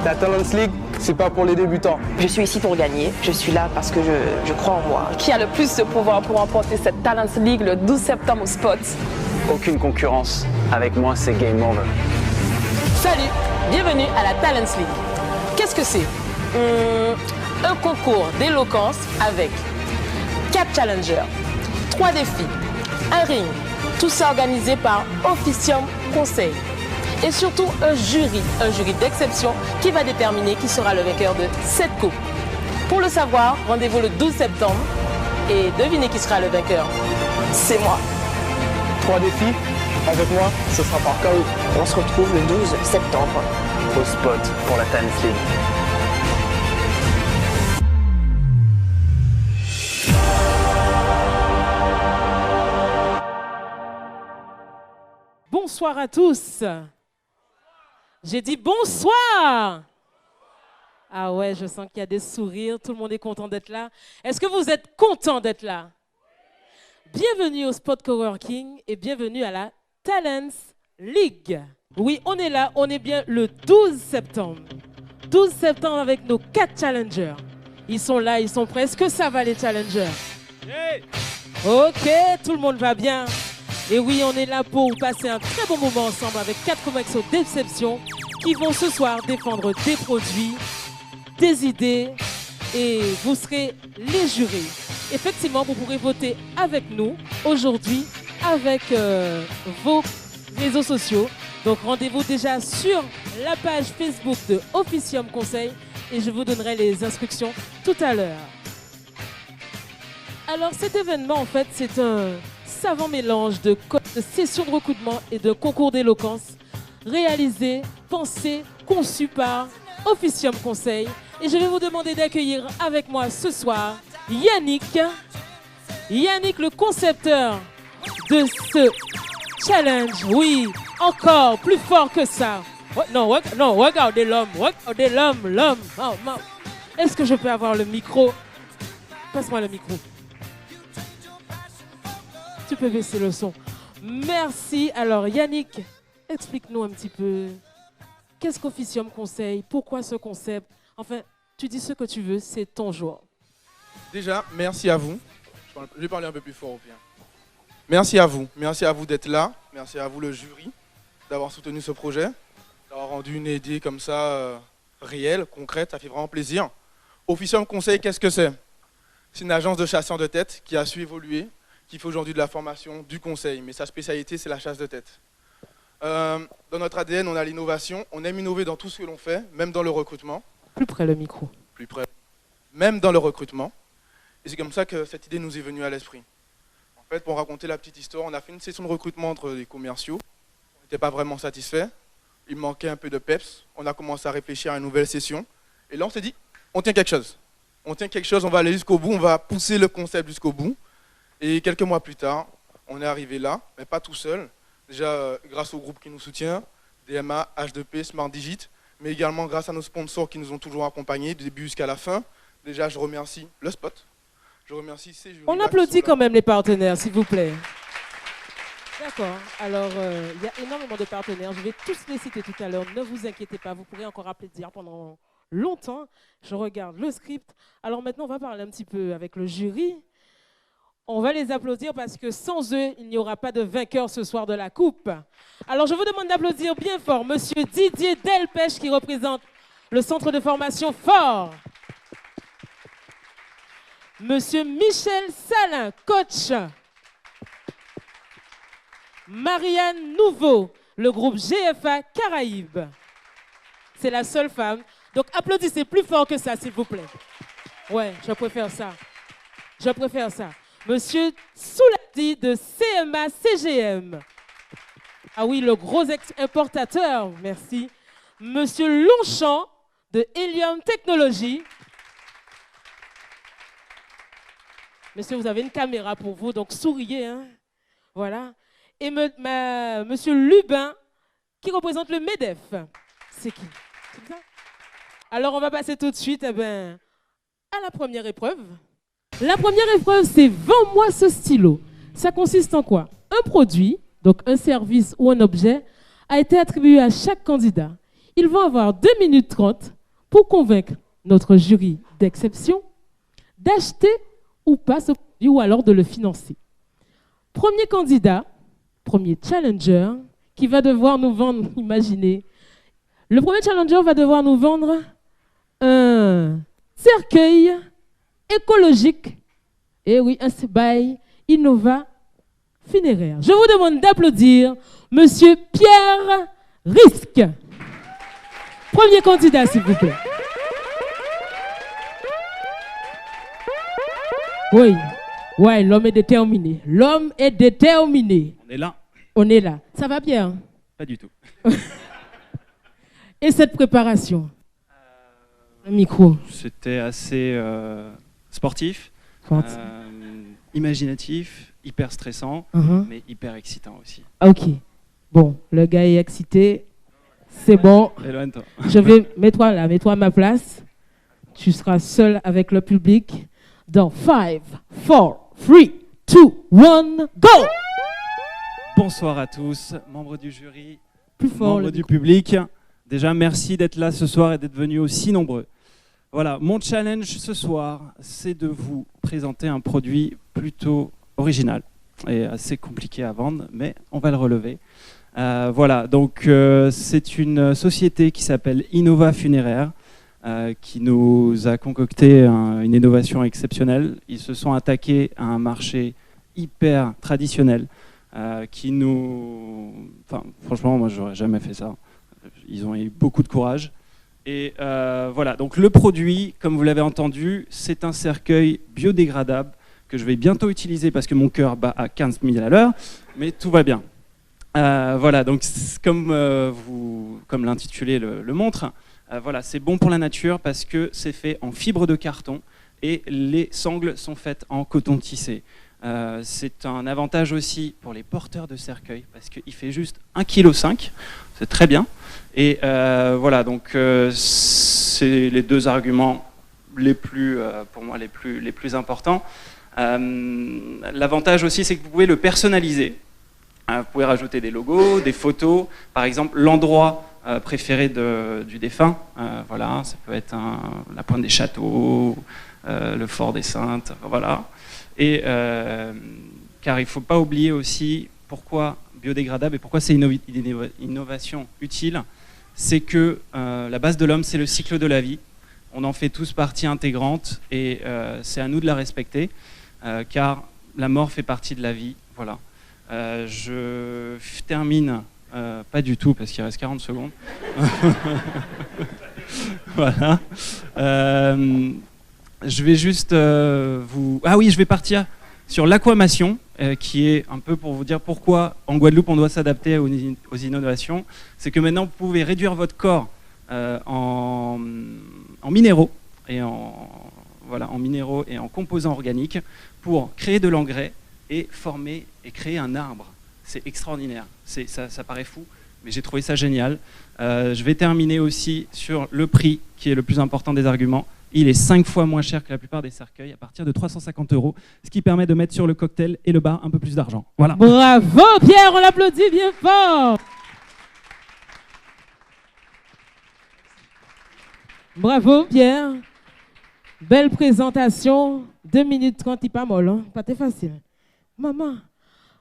La Talents League, c'est pas pour les débutants. Je suis ici pour gagner, je suis là parce que je crois en moi. Qui a le plus de pouvoir pour remporter cette Talents League le 12 septembre au Spot? Aucune concurrence. Avec moi, c'est game over. Salut, bienvenue à la Talents League. Qu'est-ce que c'est? Un concours d'éloquence avec 4 challengers, 3 défis, un ring, tout ça organisé par Officium Conseil. Et surtout un jury d'exception qui va déterminer qui sera le vainqueur de cette coupe. Pour le savoir, rendez-vous le 12 septembre et devinez qui sera le vainqueur. C'est moi. 3 défis, avec moi, ce sera par KO. On se retrouve le 12 septembre. Au Spot pour la Talents League. Bonsoir à tous. J'ai dit bonsoir. Ah ouais, je sens qu'il y a des sourires, tout le monde est content d'être là. Est-ce que vous êtes content d'être là? Bienvenue au Spot Coworking et bienvenue à la Talents League. Oui, on est là, on est bien le 12 septembre. 12 septembre avec nos 4 challengers. Ils sont là, ils sont prêts. Est-ce que ça va les challengers? Hey! Ok, tout le monde va bien. Et oui, on est là pour passer un très bon moment ensemble avec 4 commerciaux d'exception qui vont ce soir défendre des produits, des idées et vous serez les jurés. Effectivement, vous pourrez voter avec nous aujourd'hui avec vos réseaux sociaux. Donc rendez-vous déjà sur la page Facebook de Officium Conseil et je vous donnerai les instructions tout à l'heure. Alors cet événement en fait c'est un savant mélange de sessions de recrutement et de concours d'éloquence réalisé, pensé, conçu par Officium Conseil. Et je vais vous demander d'accueillir avec moi ce soir Yannick. Yannick, le concepteur de ce challenge. Oui, encore plus fort que ça. Non, regardez l'homme, l'homme. Est-ce que je peux avoir le micro? Passe-moi le micro. Tu peux baisser le son. Merci. Alors Yannick, explique-nous un petit peu. Qu'est-ce qu'Officium Conseil? Pourquoi ce concept? Enfin, tu dis ce que tu veux, c'est ton jour. Déjà, merci à vous. Je vais parler un peu plus fort au pire. Merci à vous d'être là. Merci à vous le jury d'avoir soutenu ce projet, d'avoir rendu une idée comme ça réelle, concrète, ça fait vraiment plaisir. Officium Conseil, qu'est-ce que c'est? C'est une agence de chasseurs de tête qui a su évoluer, qui fait aujourd'hui de la formation, du conseil, mais sa spécialité, c'est la chasse de tête. Dans notre ADN, on a l'innovation, on aime innover dans tout ce que l'on fait, même dans le recrutement. Plus près le micro. Plus près. Même dans le recrutement. Et c'est comme ça que cette idée nous est venue à l'esprit. En fait, pour raconter la petite histoire, on a fait une session de recrutement entre les commerciaux. On n'était pas vraiment satisfaits. Il manquait un peu de peps. On a commencé à réfléchir à une nouvelle session. Et là, on s'est dit, on tient quelque chose. On tient quelque chose, on va aller jusqu'au bout, on va pousser le concept jusqu'au bout. Et quelques mois plus tard, on est arrivé là, mais pas tout seul. Déjà, grâce au groupe qui nous soutient, DMA, H2P, Smart Digit, mais également grâce à nos sponsors qui nous ont toujours accompagnés du début jusqu'à la fin. Déjà, je remercie le Spot. Je remercie ces jurys. On applaudit quand même les partenaires, s'il vous plaît. D'accord. Alors, il y a énormément de partenaires. Je vais tous les citer tout à l'heure. Ne vous inquiétez pas, vous pourrez encore applaudir pendant longtemps. Je regarde le script. Alors maintenant, on va parler un petit peu avec le jury. On va les applaudir parce que sans eux, il n'y aura pas de vainqueur ce soir de la coupe. Alors, je vous demande d'applaudir bien fort Monsieur Didier Delpech qui représente le centre de formation Fort. Monsieur Michel Salin, coach. Marianne Nouveau, le groupe GFA Caraïbes. C'est la seule femme. Donc, applaudissez plus fort que ça, s'il vous plaît. Ouais, je préfère ça. Je préfère ça. Monsieur Souladi de CMA CGM. Ah oui, le gros importateur, merci. Monsieur Longchamp de Helium Technologies. Monsieur, vous avez une caméra pour vous, donc souriez. Hein? Voilà. Et monsieur Lubin, qui représente le MEDEF. C'est qui? C'est ça? Alors, on va passer tout de suite à la première épreuve. La première épreuve, c'est « Vends-moi ce stylo ». Ça consiste en quoi? Un produit, donc un service ou un objet, a été attribué à chaque candidat. Ils vont avoir 2 minutes 30 pour convaincre notre jury d'exception d'acheter ou pas ce produit ou alors de le financer. Premier candidat, premier challenger qui va devoir nous vendre, imaginez, le premier challenger va devoir nous vendre un cercueil écologique, et oui, un bail Innova funéraire. Je vous demande d'applaudir Monsieur Pierre Risque. Premier candidat, s'il vous plaît. Oui, ouais, l'homme est déterminé. L'homme est déterminé. On est là. On est là. Ça va bien? Pas du tout. Et cette préparation? Le micro. C'était assez sportif, imaginatif, hyper stressant, mais hyper excitant aussi. Ok. Bon, le gars est excité. C'est bon. Éloigne-toi. Je vais, mets-toi là, mets-toi à ma place. Tu seras seul avec le public. Dans 5, 4, 3, 2, 1, go! Bonsoir à tous, membres du jury, Plus fort, membres du public. Déjà, merci d'être là ce soir et d'être venus aussi nombreux. Voilà, mon challenge ce soir, c'est de vous présenter un produit plutôt original et assez compliqué à vendre, mais on va le relever. Voilà, donc c'est une société qui s'appelle Innova Funéraire, qui nous a concocté une innovation exceptionnelle. Ils se sont attaqués à un marché hyper traditionnel qui nous... Enfin, franchement, moi, j'aurais jamais fait ça. Ils ont eu beaucoup de courage. Et voilà, donc le produit, comme vous l'avez entendu, c'est un cercueil biodégradable que je vais bientôt utiliser parce que mon cœur bat à 15 000 à l'heure, mais tout va bien. Voilà, donc comme l'intitulé le montre, voilà, c'est bon pour la nature parce que c'est fait en fibre de carton et les sangles sont faites en coton tissé. C'est un avantage aussi pour les porteurs de cercueils parce qu'il fait juste 1,5 kg, c'est très bien. Et voilà, donc c'est les deux arguments les plus, pour moi, les plus importants. L'avantage aussi, c'est que vous pouvez le personnaliser. Vous pouvez rajouter des logos, des photos, par exemple l'endroit préféré du défunt. Voilà, ça peut être la pointe des châteaux, le fort des Saintes, voilà. Et car il ne faut pas oublier aussi pourquoi biodégradable et pourquoi c'est une innovation utile. C'est que la base de l'homme, c'est le cycle de la vie. On en fait tous partie intégrante et c'est à nous de la respecter, car la mort fait partie de la vie. Voilà. Je termine, pas du tout parce qu'il reste 40 secondes. Voilà. Je vais juste vous... Ah oui, je vais partir sur l'aquamation, qui est un peu pour vous dire pourquoi en Guadeloupe on doit s'adapter aux innovations. C'est que maintenant vous pouvez réduire votre corps en minéraux et en minéraux et en composants organiques pour créer de l'engrais et former et créer un arbre. C'est extraordinaire. Ça paraît fou, mais j'ai trouvé ça génial. Je vais terminer aussi sur le prix, qui est le plus important des arguments. Il est 5 fois moins cher que la plupart des cercueils, à partir de 350 €, ce qui permet de mettre sur le cocktail et le bar un peu plus d'argent. Voilà. Bravo Pierre, on l'applaudit bien fort. Bravo Pierre. Belle présentation. 2 minutes 30, il pas molle, hein? Pas très facile. Maman.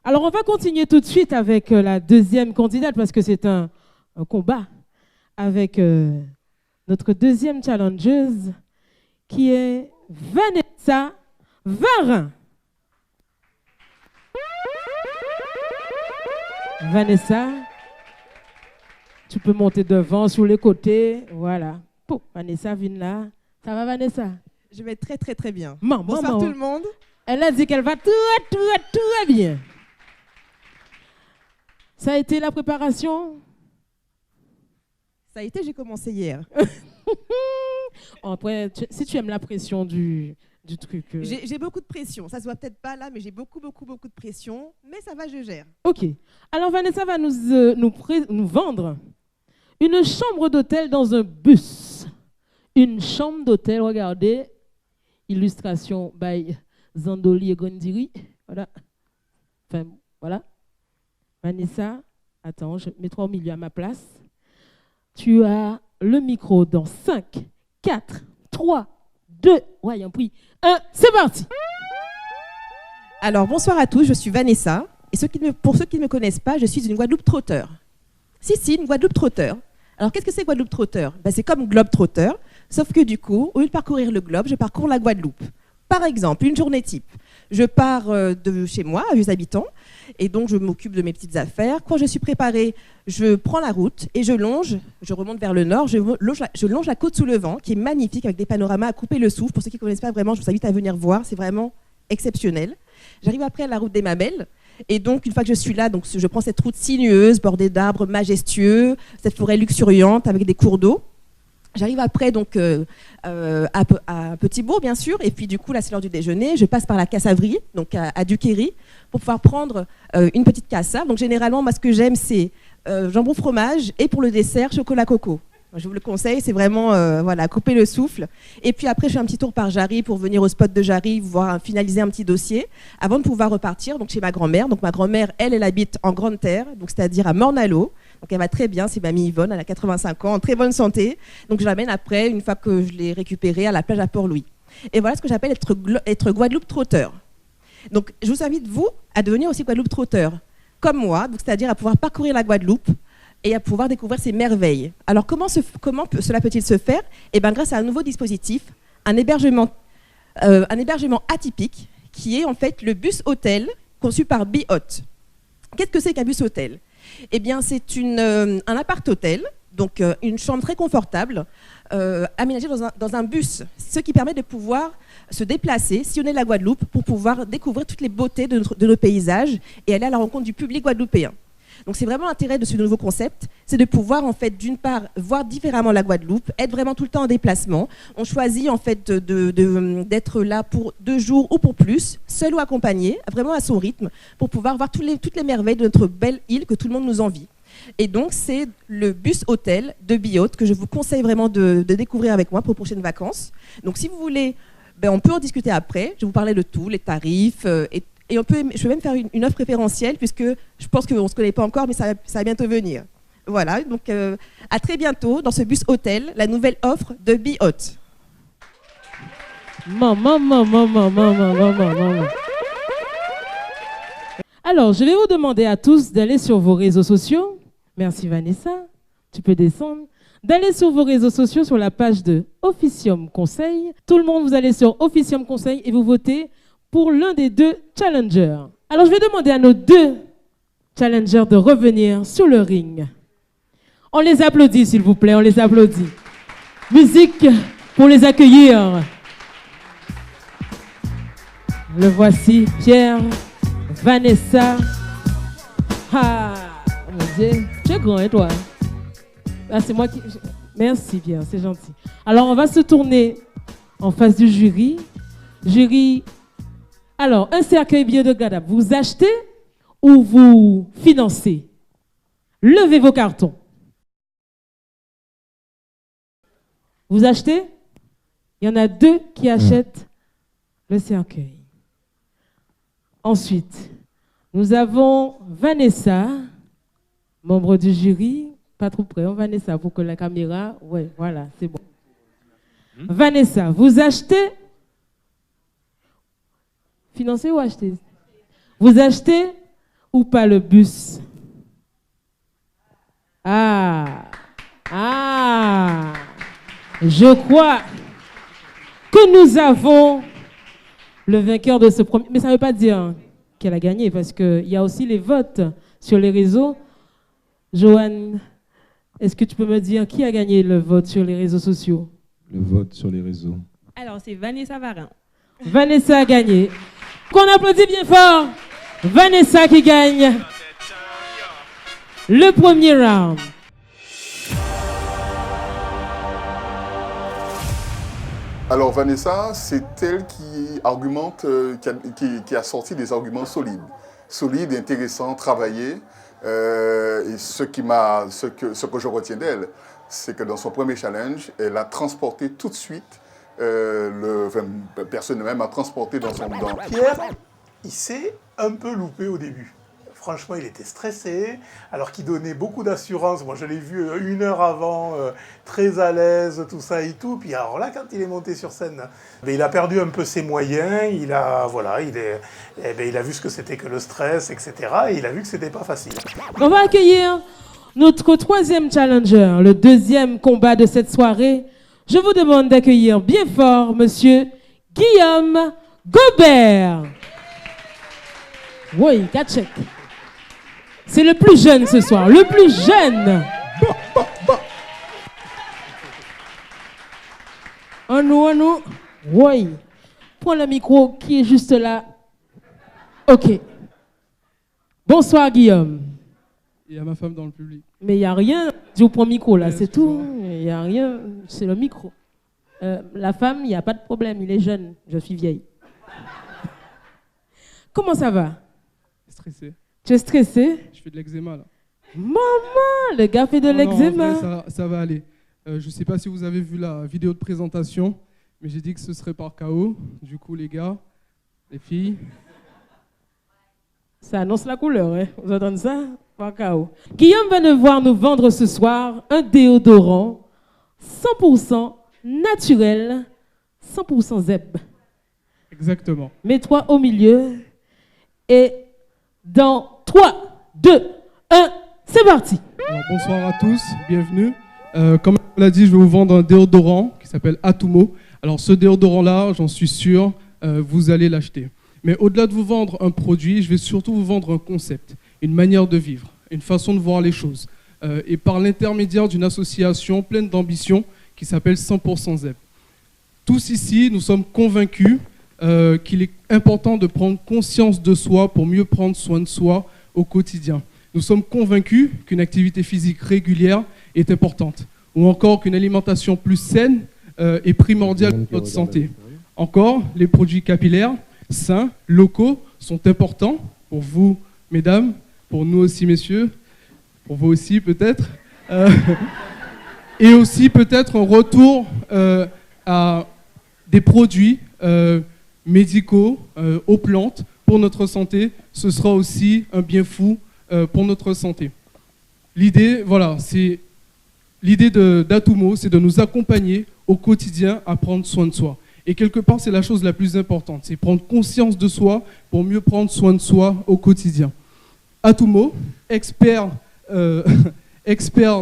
Alors on va continuer tout de suite avec la deuxième candidate parce que c'est un combat avec notre deuxième challengeuse qui est Vanessa Varin. Vanessa, tu peux monter devant, sur les côtés, voilà. Pou, Vanessa, viens là. Ça va Vanessa? Je vais très très très bien. Bonsoir tout le monde. Elle a dit qu'elle va tout bien. Ça a été la préparation? Ça a été, j'ai commencé hier. Après, si tu aimes la pression du truc. J'ai beaucoup de pression. Ça se voit peut-être pas là, mais j'ai beaucoup de pression. Mais ça va, je gère. Ok. Alors Vanessa va nous vendre une chambre d'hôtel dans un bus. Une chambre d'hôtel, regardez. Illustration by Zandoli et Gondiri. Voilà. Enfin, voilà. Vanessa, attends, je mets-toi au milieu à ma place. Tu as le micro dans 5, 4, 3, 2, ouais, un prix. 1, c'est parti. Alors, bonsoir à tous, je suis Vanessa. Et pour ceux qui ne me connaissent pas, je suis une Guadeloupe trotteur. Si, une Guadeloupe trotteur. Alors, qu'est-ce que c'est Guadeloupe trotteur? C'est comme Globe trotteur, sauf que du coup, au lieu de parcourir le globe, je parcours la Guadeloupe. Par exemple, une journée type. Je pars de chez moi, à Vieux-Habitants, et donc je m'occupe de mes petites affaires. Quand je suis préparée, je prends la route et je remonte vers le nord, je longe la côte sous le vent, qui est magnifique, avec des panoramas à couper le souffle. Pour ceux qui ne connaissent pas vraiment, je vous invite à venir voir, c'est vraiment exceptionnel. J'arrive après à la route des Mamelles, et donc une fois que je suis là, donc, je prends cette route sinueuse, bordée d'arbres majestueux, cette forêt luxuriante avec des cours d'eau. J'arrive après donc à Petit-Bourg, bien sûr, et puis du coup là c'est l'heure du déjeuner. Je passe par la Cassavrie, donc à Duquéry, pour pouvoir prendre une petite cassave. Donc généralement, moi ce que j'aime c'est jambon fromage et pour le dessert chocolat coco. Je vous le conseille, c'est vraiment voilà, couper le souffle. Et puis après je fais un petit tour par Jarry pour venir au spot de Jarry, voir finaliser un petit dossier avant de pouvoir repartir donc chez ma grand-mère. Donc ma grand-mère, elle habite en Grande Terre, donc c'est-à-dire à Morne-à-l'Eau. Donc elle va très bien, c'est mamie Yvonne, elle a 85 ans, en très bonne santé. Donc je l'amène après, une fois que je l'ai récupérée, à la plage à Port-Louis. Et voilà ce que j'appelle être Guadeloupe trotteur. Donc je vous invite, vous, à devenir aussi Guadeloupe trotteur, comme moi, c'est-à-dire à pouvoir parcourir la Guadeloupe et à pouvoir découvrir ses merveilles. Alors comment cela peut-il se faire? Eh bien grâce à un nouveau dispositif, un hébergement atypique, qui est en fait le bus hôtel conçu par Be-Hot. Qu'est-ce que c'est qu'un bus hôtel? Eh bien, c'est un appart-hôtel, donc une chambre très confortable, aménagée dans un bus, ce qui permet de pouvoir se déplacer, sillonner la Guadeloupe, pour pouvoir découvrir toutes les beautés de nos paysages et aller à la rencontre du public guadeloupéen. Donc c'est vraiment l'intérêt de ce nouveau concept, c'est de pouvoir en fait d'une part voir différemment la Guadeloupe, être vraiment tout le temps en déplacement. On choisit en fait d'être là pour 2 jours ou pour plus, seul ou accompagné, vraiment à son rythme, pour pouvoir voir toutes les merveilles de notre belle île que tout le monde nous envie. Et donc c'est le bus hôtel de Be-Hot que je vous conseille vraiment de découvrir avec moi pour les prochaines vacances. Donc si vous voulez, on peut en discuter après, je vais vous parler de tout, les tarifs et je peux même faire une offre préférentielle puisque je pense qu'on ne se connaît pas encore, mais ça va bientôt venir. Voilà, donc à très bientôt dans ce bus hôtel, la nouvelle offre de Be-Hot. Maman. Alors, je vais vous demander à tous d'aller sur vos réseaux sociaux. Merci Vanessa, tu peux descendre. D'aller sur vos réseaux sociaux, sur la page de Officium Conseil. Tout le monde, vous allez sur Officium Conseil et vous votez pour l'un des 2 challengers. Alors, je vais demander à nos 2 challengers de revenir sur le ring. On les applaudit, s'il vous plaît, on les applaudit. Musique pour les accueillir. Le voici, Pierre, Vanessa. Ah, mon Dieu, tu es grand, et toi? Ah, c'est moi qui... Merci, Pierre, c'est gentil. Alors, on va se tourner en face du jury. Jury... Alors, un cercueil biodégradable, vous achetez ou vous financez? Levez vos cartons. Vous achetez? Il y en a 2 qui achètent le cercueil. Ensuite, nous avons Vanessa, membre du jury. Pas trop près, Vanessa, pour que la caméra... Oui, voilà, c'est bon. Vanessa, vous achetez? Financer ou acheter? Vous achetez ou pas le bus? Je crois que nous avons le vainqueur de ce premier... Mais ça ne veut pas dire qu'elle a gagné, parce qu'il y a aussi les votes sur les réseaux. Joanne, est-ce que tu peux me dire qui a gagné le vote sur les réseaux sociaux? Le vote sur les réseaux. Alors, c'est Vanessa Varin. Vanessa a gagné. Qu'on applaudit bien fort. Vanessa qui gagne le premier round. Alors Vanessa, c'est elle qui argumente, qui a sorti des arguments solides, intéressants, travaillés. Et ce que je retiens d'elle, c'est que dans son premier challenge, elle a transporté tout de suite, personne même a transporté dans son... Pierre, il s'est un peu loupé au début. Franchement, il était stressé, alors qu'il donnait beaucoup d'assurance. Moi, je l'ai vu 1 heure avant, très à l'aise, tout ça et tout. Puis alors là, quand il est monté sur scène, il a perdu un peu ses moyens. Il a vu ce que c'était que le stress, etc. Et il a vu que c'était pas facile. On va accueillir notre 3e challenger, le 2e combat de cette soirée. Je vous demande d'accueillir bien fort Monsieur Guillaume Gobert. Oui, Gatchek. C'est le plus jeune ce soir, le plus jeune. nous. Oui. Prends le micro qui est juste là. Ok. Bonsoir Guillaume. Il y a ma femme dans le public. Mais il n'y a rien. Je vous prends le micro là, c'est tout. Il n'y a rien, c'est le micro. La femme, il n'y a pas de problème, il est jeune. Je suis vieille. Comment ça va? Stressé. Tu es stressé? Je fais de l'eczéma là. Maman, le gars fait de l'eczéma. Ça va aller. Je ne sais pas si vous avez vu la vidéo de présentation, mais j'ai dit que ce serait par KO. Du coup, les gars, les filles. Ça annonce la couleur, hein? Vous entendez ça? Par KO. Guillaume va devoir nous vendre ce soir un déodorant 100% naturel, 100% ZEB. Exactement. Mets-toi au milieu et dans 3, 2, 1, c'est parti. Alors, bonsoir à tous, bienvenue. Comme on l'a dit, je vais vous vendre un déodorant qui s'appelle Atumo. Alors ce déodorant-là, j'en suis sûr, vous allez l'acheter. Mais au-delà de vous vendre un produit, je vais surtout vous vendre un concept, une manière de vivre, une façon de voir les choses. Et par l'intermédiaire d'une association pleine d'ambition qui s'appelle 100% ZEB. Tous ici, nous sommes convaincus qu'il est important de prendre conscience de soi pour mieux prendre soin de soi au quotidien. Nous sommes convaincus qu'une activité physique régulière est importante, ou encore qu'une alimentation plus saine est primordiale pour notre santé. Encore, les produits capillaires, sains, locaux, sont importants pour vous, mesdames, pour nous aussi, messieurs, pour vous aussi peut-être, et aussi peut-être un retour à des produits médicaux aux plantes pour notre santé. Ce sera aussi un bien fou pour notre santé. L'idée, voilà, c'est l'idée d'Atumo, c'est de nous accompagner au quotidien à prendre soin de soi. Et quelque part, c'est la chose la plus importante, c'est prendre conscience de soi pour mieux prendre soin de soi au quotidien. Atumo, expert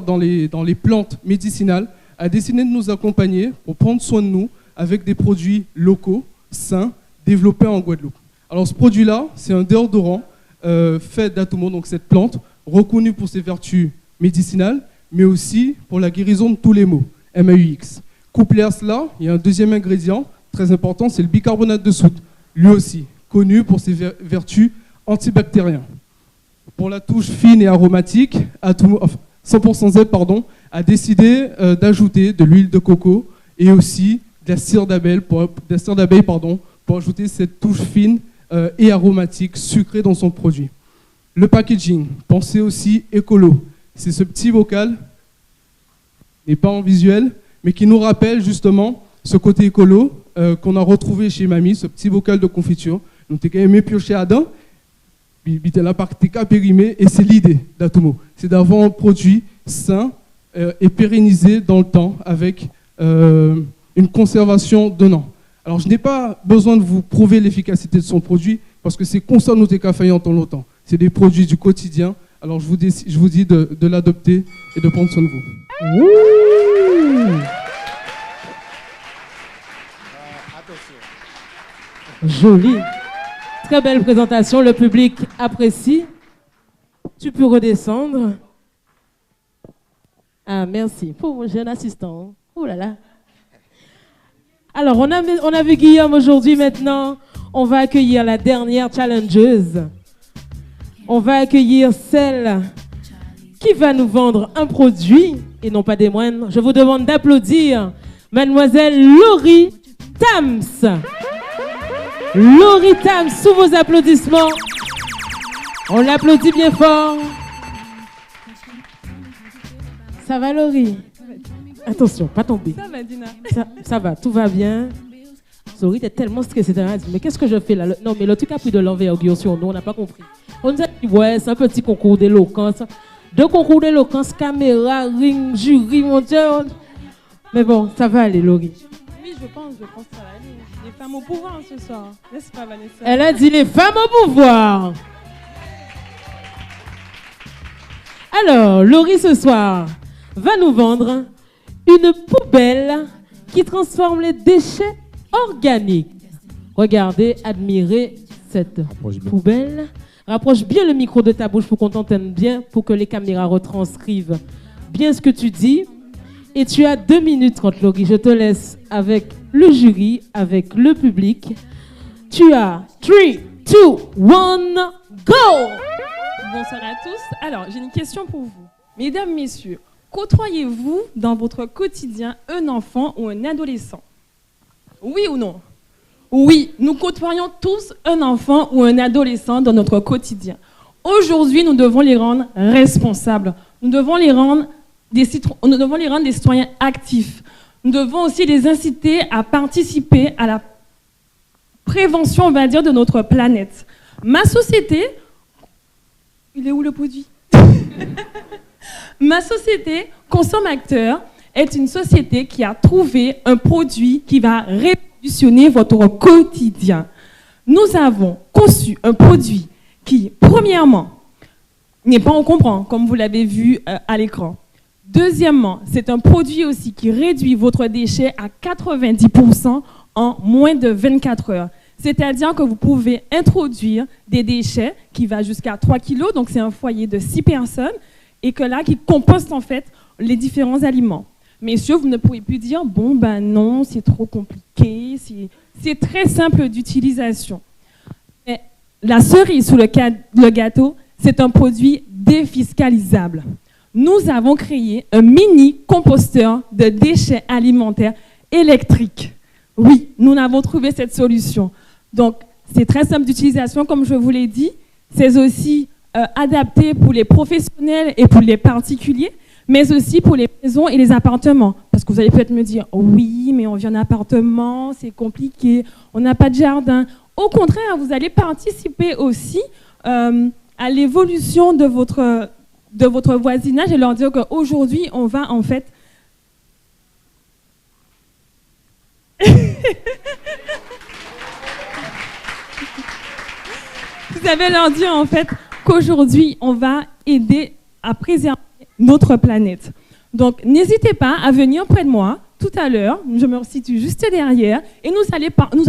dans les plantes médicinales, a décidé de nous accompagner pour prendre soin de nous avec des produits locaux, sains, développés en Guadeloupe. Alors ce produit-là, c'est un déodorant fait d'Atumo, donc cette plante, reconnue pour ses vertus médicinales, mais aussi pour la guérison de tous les maux, MAUX. Couplé à cela, il y a un deuxième ingrédient très important, c'est le bicarbonate de soude, lui aussi, connu pour ses vertus antibactériennes. Pour la touche fine et aromatique, 100% ZEB a décidé d'ajouter de l'huile de coco et aussi de la cire d'abeille pour ajouter cette touche fine et aromatique sucrée dans son produit. Le packaging, pensez aussi écolo. C'est ce petit bocal, n'est pas en visuel, mais qui nous rappelle justement ce côté écolo qu'on a retrouvé chez Mamie, ce petit bocal de confiture. Nous t'es quand même pioché à dents, puis t'es là par tes cas périmés, et c'est l'idée d'Atumo. C'est d'avoir un produit sain et pérennisé dans le temps avec une conservation d'un an. Alors je n'ai pas besoin de vous prouver l'efficacité de son produit parce que c'est comme ça nous t'es caféant en longtemps. C'est des produits du quotidien. Alors je vous dis de l'adopter et de prendre soin de vous. Ouh. Joli. Très belle présentation, le public apprécie. Tu peux redescendre. Ah, merci. Pauvre jeune assistant. Oh là là. Alors, on a vu Guillaume aujourd'hui. Maintenant, on va accueillir la dernière challengeuse. On va accueillir celle qui va nous vendre un produit, et non pas des moindres. Je vous demande d'applaudir Mademoiselle Laurie Tams. Laurie Tams, sous vos applaudissements. On l'applaudit bien fort. Ça va, Laurie? Attention, pas tomber. Ça va, Dina. Ça va, tout va bien. Laurie, t'es tellement stressée. Mais qu'est-ce que je fais là? Non, mais le truc a pris de l'envergure sur nous, on n'a pas compris. On nous a dit, ouais, c'est un petit concours d'éloquence. Deux concours d'éloquence, caméra, ring, jury, mon Dieu. Mais bon, ça va aller, Laurie. Oui, je pense que ça va aller. Les femmes au pouvoir ce soir, n'est-ce pas, Vanessa? Elle a dit les femmes au pouvoir. Alors, Laurie, ce soir, va nous vendre une poubelle qui transforme les déchets organiques. Regardez, admirez cette poubelle. Rapproche bien le micro de ta bouche pour qu'on t'entende bien, pour que les caméras retranscrivent bien ce que tu dis. Et tu as 2 minutes 30, Laurie. Je te laisse avec le jury, avec le public. Tu as 3, 2, 1, go! Bonsoir à tous. Alors, j'ai une question pour vous. Mesdames, messieurs, côtoyez-vous dans votre quotidien un enfant ou un adolescent? Oui ou non? Oui, nous côtoyons tous un enfant ou un adolescent dans notre quotidien. Aujourd'hui, nous devons les rendre responsables. Nous devons les rendre des citoyens actifs. Nous devons aussi les inciter à participer à la prévention, on va dire, de notre planète. Ma société... Il est où le produit? Ma société, Consom'Acteur, est une société qui a trouvé un produit qui va révolutionner votre quotidien. Nous avons conçu un produit qui, premièrement, n'est pas encombrant, comme vous l'avez vu à l'écran. Deuxièmement, c'est un produit aussi qui réduit votre déchet à 90% en moins de 24 heures. C'est-à-dire que vous pouvez introduire des déchets qui vont jusqu'à 3 kg, donc c'est un foyer de 6 personnes, et que là, qui compostent en fait les différents aliments. Messieurs, vous ne pouvez plus dire, bon ben non, c'est trop compliqué, c'est très simple d'utilisation. Mais la cerise sous le gâteau, c'est un produit défiscalisable. Nous avons créé un mini composteur de déchets alimentaires électriques. Oui, nous avons trouvé cette solution. Donc, c'est très simple d'utilisation, comme je vous l'ai dit. C'est aussi adapté pour les professionnels et pour les particuliers, mais aussi pour les maisons et les appartements. Parce que vous allez peut-être me dire, oh oui, mais on vit en appartement, c'est compliqué, on n'a pas de jardin. Au contraire, vous allez participer aussi à l'évolution de votre voisinage et leur dire qu'aujourd'hui, on va en fait... Vous allez leur dire en fait qu'aujourd'hui, on va aider à préserver notre planète. Donc, n'hésitez pas à venir près de moi tout à l'heure. Je me situe juste derrière et nous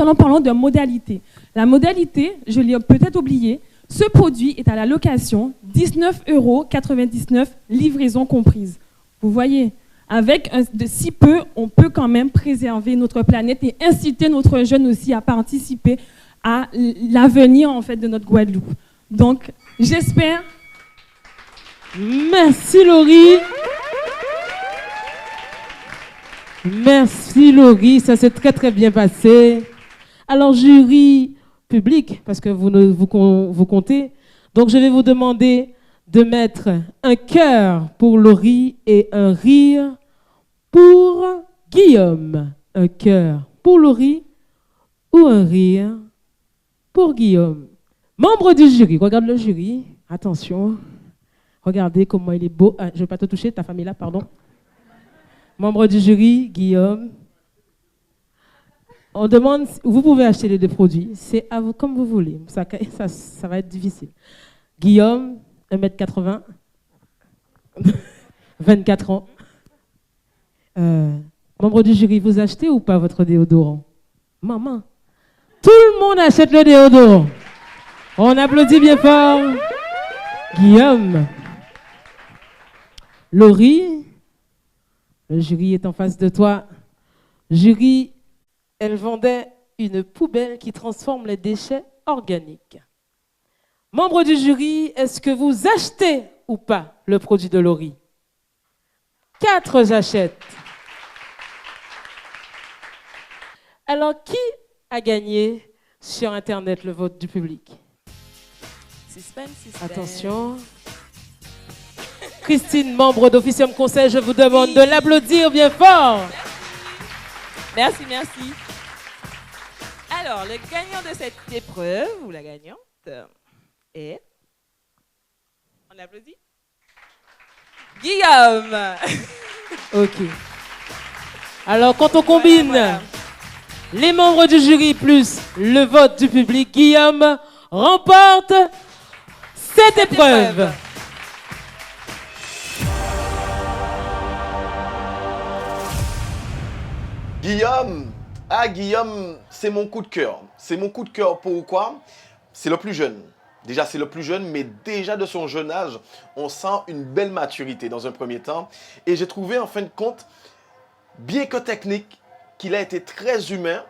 allons parler de modalité. La modalité, je l'ai peut-être oublié, ce produit est à la location, 19,99 €, livraison comprise. Vous voyez, avec de si peu, on peut quand même préserver notre planète et inciter notre jeune aussi à participer à l'avenir en fait de notre Guadeloupe. Donc, j'espère. Merci Laurie. Merci Laurie, ça s'est très très bien passé. Alors jury public, parce que vous comptez, donc je vais vous demander de mettre un cœur pour Laurie et un rire pour Guillaume. Un cœur pour Laurie ou un rire pour Guillaume. Membre du jury, regarde le jury, attention. Regardez comment il est beau. Ah, je ne vais pas te toucher, ta famille là, pardon. Membre du jury, Guillaume. On demande, vous pouvez acheter les 2 produits. C'est à vous comme vous voulez. Ça va être difficile. Guillaume, 1m80, 24 ans. Membre du jury, vous achetez ou pas votre déodorant? Maman. Tout le monde achète le déodorant. On applaudit bien fort. Guillaume. Laurie, le jury est en face de toi. Jury, elle vendait une poubelle qui transforme les déchets organiques. Membre du jury, est-ce que vous achetez ou pas le produit de Laurie? 4 j'achète. Alors, qui a gagné sur Internet le vote du public? Suspense. Attention. Christine, membre d'Officium Conseil, je vous demande de l'applaudir bien fort. Merci. Alors, le gagnant de cette épreuve, ou la gagnante, est l'applaudit. Guillaume. Ok. Alors, quand on combine les membres du jury plus le vote du public, Guillaume remporte cette épreuve. Guillaume, c'est mon coup de cœur. C'est mon coup de cœur, pourquoi? C'est le plus jeune. Déjà, c'est le plus jeune, mais déjà de son jeune âge, on sent une belle maturité dans un premier temps. Et j'ai trouvé, en fin de compte, bien que technique, qu'il a été très humain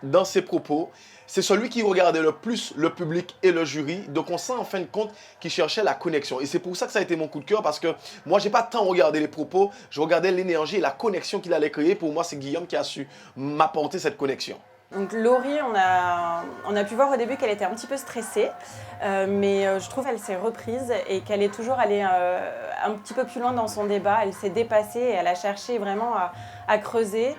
dans ses propos. C'est celui qui regardait le plus le public et le jury. Donc, on sent, en fin de compte, qu'il cherchait la connexion. Et c'est pour ça que ça a été mon coup de cœur, parce que moi, j'ai pas tant regardé les propos. Je regardais l'énergie et la connexion qu'il allait créer. Pour moi, c'est Guillaume qui a su m'apporter cette connexion. Donc Laurie, on a pu voir au début qu'elle était un petit peu stressée, mais je trouve qu'elle s'est reprise et qu'elle est toujours allée un petit peu plus loin dans son débat. Elle s'est dépassée et elle a cherché vraiment à creuser.